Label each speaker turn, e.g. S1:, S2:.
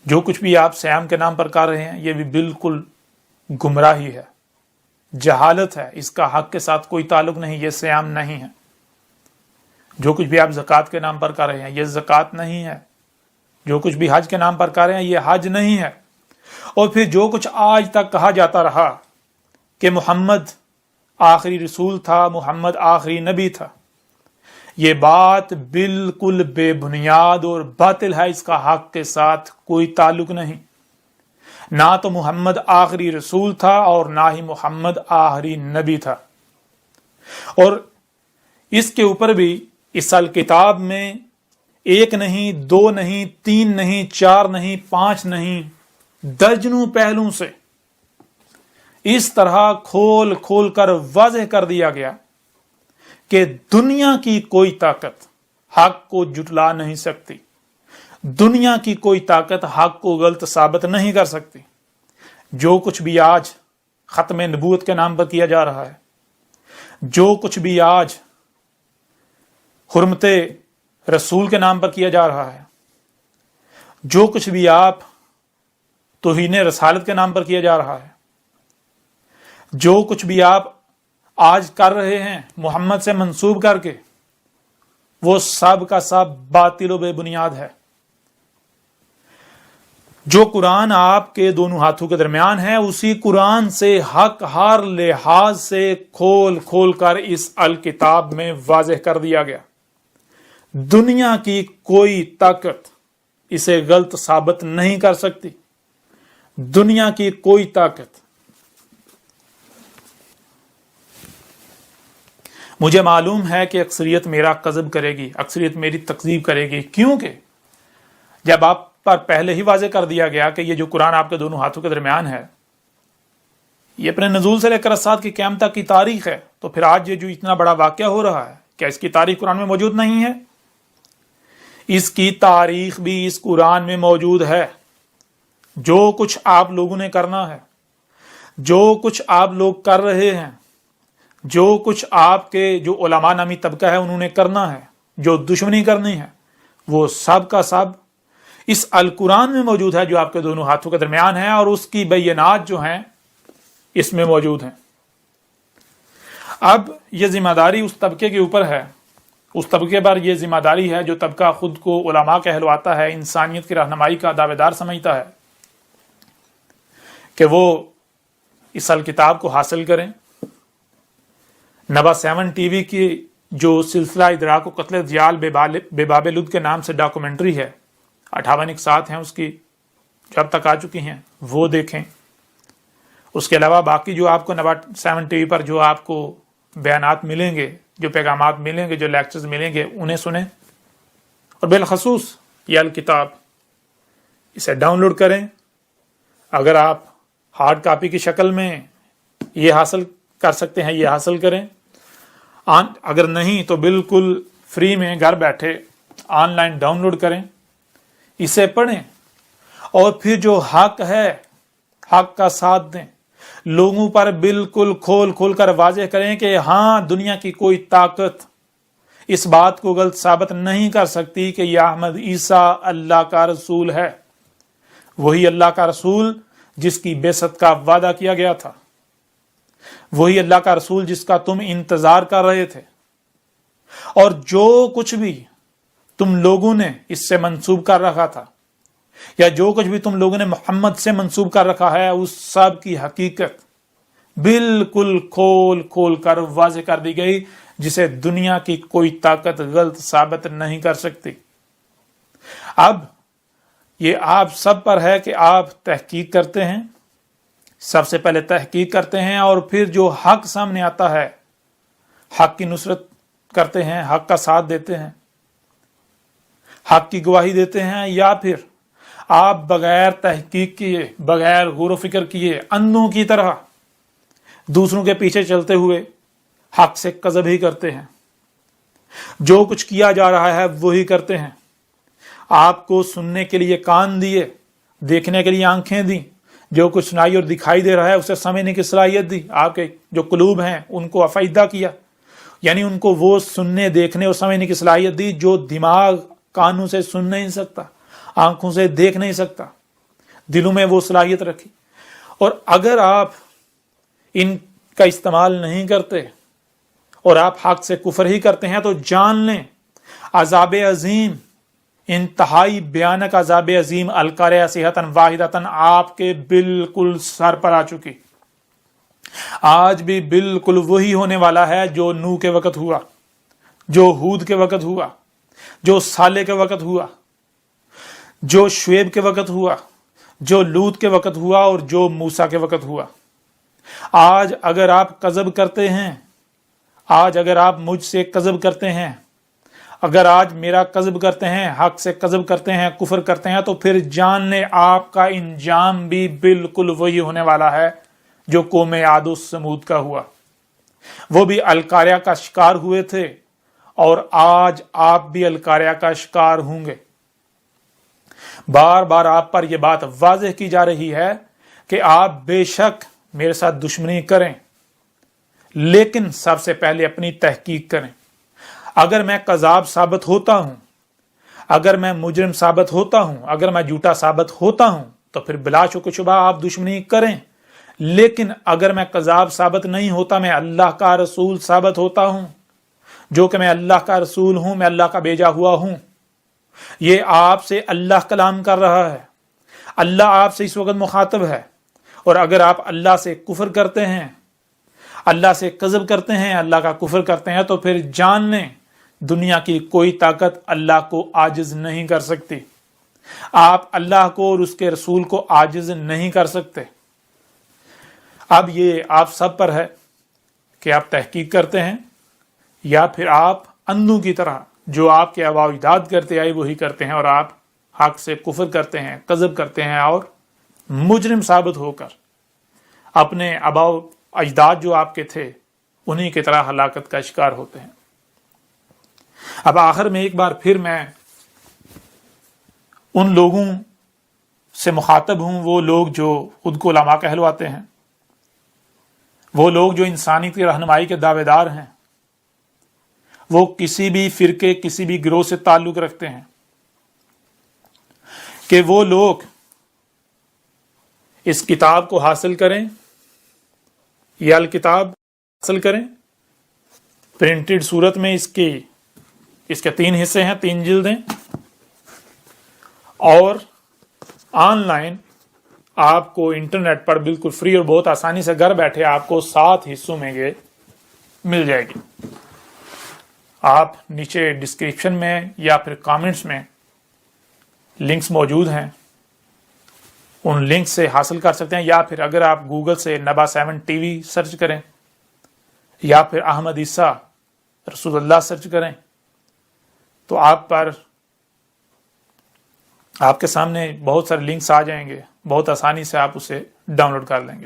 S1: جو کچھ بھی آپ سیام کے نام پر کر رہے ہیں یہ بھی بالکل گمراہی ہے، جہالت ہے، اس کا حق کے ساتھ کوئی تعلق نہیں، یہ سیام نہیں ہے۔ جو کچھ بھی آپ زکوٰۃ کے نام پر کر رہے ہیں یہ زکوٰۃ نہیں ہے، جو کچھ بھی حج کے نام پر کر رہے ہیں یہ حج نہیں ہے۔ اور پھر جو کچھ آج تک کہا جاتا رہا کہ محمد آخری رسول تھا، محمد آخری نبی تھا، یہ بات بالکل بے بنیاد اور باطل ہے، اس کا حق کے ساتھ کوئی تعلق نہیں۔ نہ تو محمد آخری رسول تھا اور نہ ہی محمد آخری نبی تھا۔ اور اس کے اوپر بھی اس الکتاب میں ایک نہیں، دو نہیں، تین نہیں، چار نہیں، پانچ نہیں، درجنوں پہلوں سے اس طرح کھول کھول کر واضح کر دیا گیا کہ دنیا کی کوئی طاقت حق کو جھٹلا نہیں سکتی، دنیا کی کوئی طاقت حق کو غلط ثابت نہیں کر سکتی۔ جو کچھ بھی آج ختم نبوت کے نام پر کیا جا رہا ہے، جو کچھ بھی آج حرمت رسول کے نام پر کیا جا رہا ہے، جو کچھ بھی آپ توہین رسالت کے نام پر کیا جا رہا ہے، جو کچھ بھی آپ آج کر رہے ہیں محمد سے منسوب کر کے، وہ سب کا سب باطل و بے بنیاد ہے۔ جو قرآن آپ کے دونوں ہاتھوں کے درمیان ہے، اسی قرآن سے حق ہر لحاظ سے کھول کھول کر اس الکتاب میں واضح کر دیا گیا۔ دنیا کی کوئی طاقت اسے غلط ثابت نہیں کر سکتی، دنیا کی کوئی طاقت۔ مجھے معلوم ہے کہ اکثریت میرا کذب کرے گی، اکثریت میری تکذیب کرے گی، کیونکہ جب آپ پر پہلے ہی واضح کر دیا گیا کہ یہ جو قرآن آپ کے دونوں ہاتھوں کے درمیان ہے یہ اپنے نزول سے لے کر اسات کی قیامت تک کی تاریخ ہے، تو پھر آج یہ جو اتنا بڑا واقعہ ہو رہا ہے کیا اس کی تاریخ قرآن میں موجود نہیں ہے؟ اس کی تاریخ بھی اس قرآن میں موجود ہے۔ جو کچھ آپ لوگوں نے کرنا ہے، جو کچھ آپ لوگ کر رہے ہیں، جو کچھ آپ کے جو علماء نامی طبقہ ہے انہوں نے کرنا ہے، جو دشمنی کرنی ہے، وہ سب کا سب اس القرآن میں موجود ہے جو آپ کے دونوں ہاتھوں کے درمیان ہے، اور اس کی بینات جو ہیں اس میں موجود ہیں۔ اب یہ ذمہ داری اس طبقے کے اوپر ہے، اس طبقے پر یہ ذمہ داری ہے جو طبقہ خود کو علماء کہلواتا ہے، انسانیت کی رہنمائی کا دعوے دار سمجھتا ہے، کہ وہ اس الکتاب کو حاصل کریں۔ نبا 7 ٹی وی کی جو سلسلہ ادراک و قتل دیال بے باب لد کے نام سے ڈاکومنٹری ہے، 58 اقساط ہیں اس کی جو اب تک آ چکی ہیں، وہ دیکھیں۔ اس کے علاوہ باقی جو آپ کو نبا 7 ٹی وی پر جو آپ کو بیانات ملیں گے، جو پیغامات ملیں گے، جو لیکچرز ملیں گے، انہیں سنیں، اور بالخصوص یہ الکتاب اسے ڈاؤن لوڈ کریں۔ اگر آپ ہارڈ کاپی کی شکل میں یہ حاصل کر سکتے ہیں یہ حاصل کریں، اگر نہیں تو بالکل فری میں گھر بیٹھے آن لائن ڈاؤن لوڈ کریں، اسے پڑھیں، اور پھر جو حق ہے حق کا ساتھ دیں، لوگوں پر بالکل کھول کھول کر واضح کریں کہ ہاں دنیا کی کوئی طاقت اس بات کو غلط ثابت نہیں کر سکتی کہ یہ احمد عیسیٰ اللہ کا رسول ہے، وہی اللہ کا رسول جس کی بعثت کا وعدہ کیا گیا تھا، وہی اللہ کا رسول جس کا تم انتظار کر رہے تھے، اور جو کچھ بھی تم لوگوں نے اس سے منسوب کر رکھا تھا، یا جو کچھ بھی تم لوگوں نے محمد سے منسوب کر رکھا ہے، اس سب کی حقیقت بالکل کھول کھول کر واضح کر دی گئی، جسے دنیا کی کوئی طاقت غلط ثابت نہیں کر سکتی۔ اب یہ آپ سب پر ہے کہ آپ تحقیق کرتے ہیں، سب سے پہلے تحقیق کرتے ہیں، اور پھر جو حق سامنے آتا ہے حق کی نصرت کرتے ہیں، حق کا ساتھ دیتے ہیں، حق کی گواہی دیتے ہیں، یا پھر آپ بغیر تحقیق کیے، بغیر غور و فکر کیے، اندھوں کی طرح دوسروں کے پیچھے چلتے ہوئے حق سے کذب ہی کرتے ہیں۔ جو کچھ کیا جا رہا ہے وہی کرتے ہیں۔ آپ کو سننے کے لیے کان دیے، دیکھنے کے لیے آنکھیں دیں، جو کچھ سنائی اور دکھائی دے رہا ہے اسے سمجھنے کی صلاحیت دی، آپ کے جو قلوب ہیں ان کو افیدہ کیا، یعنی ان کو وہ سننے، دیکھنے اور سمجھنے کی صلاحیت دی جو دماغ کانوں سے سن نہیں سکتا، آنکھوں سے دیکھ نہیں سکتا۔ دلوں میں وہ صلاحیت رکھی. اور اگر آپ ان کا استعمال نہیں کرتے اور آپ حق سے کفر ہی کرتے ہیں تو جان لیں عذاب عظیم، انتہائی بھیانک عذاب عظیم القاریہ صیحۃ واحدۃ آپ کے بالکل سر پر آ چکی. آج بھی بالکل وہی ہونے والا ہے جو نوح کے وقت ہوا، جو ہود کے وقت ہوا، جو صالح کے وقت ہوا، جو شعیب کے وقت ہوا، جو لوط کے وقت ہوا اور جو موسیٰ کے وقت ہوا. آج اگر آپ کذب کرتے ہیں، آج اگر آپ مجھ سے کذب کرتے ہیں، اگر آج میرا کذب کرتے ہیں، حق سے کذب کرتے ہیں، کفر کرتے ہیں، تو پھر جان لیں آپ کا انجام بھی بالکل وہی ہونے والا ہے جو قوم عاد و سمود کا ہوا. وہ بھی القاریہ کا شکار ہوئے تھے اور آج آپ بھی القاریہ کا شکار ہوں گے. بار بار آپ پر یہ بات واضح کی جا رہی ہے کہ آپ بے شک میرے ساتھ دشمنی کریں، لیکن سب سے پہلے اپنی تحقیق کریں. اگر میں کذاب ثابت ہوتا ہوں، اگر میں مجرم ثابت ہوتا ہوں، اگر میں جھوٹا ثابت ہوتا ہوں تو پھر بلا شک و شبہ آپ دشمنی کریں. لیکن اگر میں کذاب ثابت نہیں ہوتا، میں اللہ کا رسول ثابت ہوتا ہوں، جو کہ میں اللہ کا رسول ہوں، میں اللہ کا بھیجا ہوا ہوں. یہ آپ سے اللہ کلام کر رہا ہے، اللہ آپ سے اس وقت مخاطب ہے. اور اگر آپ اللہ سے کفر کرتے ہیں، اللہ سے کذب کرتے ہیں، اللہ کا کفر کرتے ہیں، تو پھر جان لیں دنیا کی کوئی طاقت اللہ کو عاجز نہیں کر سکتی. آپ اللہ کو اور اس کے رسول کو عاجز نہیں کر سکتے. اب یہ آپ سب پر ہے کہ آپ تحقیق کرتے ہیں یا پھر آپ اندھوں کی طرح جو آپ کے آباء و اجداد کرتے آئے وہی کرتے ہیں، اور آپ حق سے کفر کرتے ہیں، کذب کرتے ہیں اور مجرم ثابت ہو کر اپنے آباء و اجداد جو آپ کے تھے انہی کی طرح ہلاکت کا شکار ہوتے ہیں. اب آخر میں ایک بار پھر میں ان لوگوں سے مخاطب ہوں، وہ لوگ جو خود کو علماء کہلواتے ہیں، وہ لوگ جو انسانیت کی رہنمائی کے دعوے دار ہیں، وہ کسی بھی فرقے، کسی بھی گروہ سے تعلق رکھتے ہیں، کہ وہ لوگ اس کتاب کو حاصل کریں، یہ الکتاب حاصل کریں. پرنٹڈ صورت میں اس کے 3 حصے ہیں، 3 جلدیں، اور آن لائن آپ کو انٹرنیٹ پر بالکل فری اور بہت آسانی سے گھر بیٹھے آپ کو 7 حصوں میں یہ مل جائے گی. آپ نیچے ڈسکرپشن میں یا پھر کامنٹس میں لنکس موجود ہیں، ان لنک سے حاصل کر سکتے ہیں، یا پھر اگر آپ گوگل سے نبا 7 ٹی وی سرچ کریں یا پھر احمد عیسیٰ رسول اللہ سرچ کریں تو آپ کے سامنے بہت سارے لنکس آ جائیں گے، بہت آسانی سے آپ اسے ڈاؤن لوڈ کر لیں گے.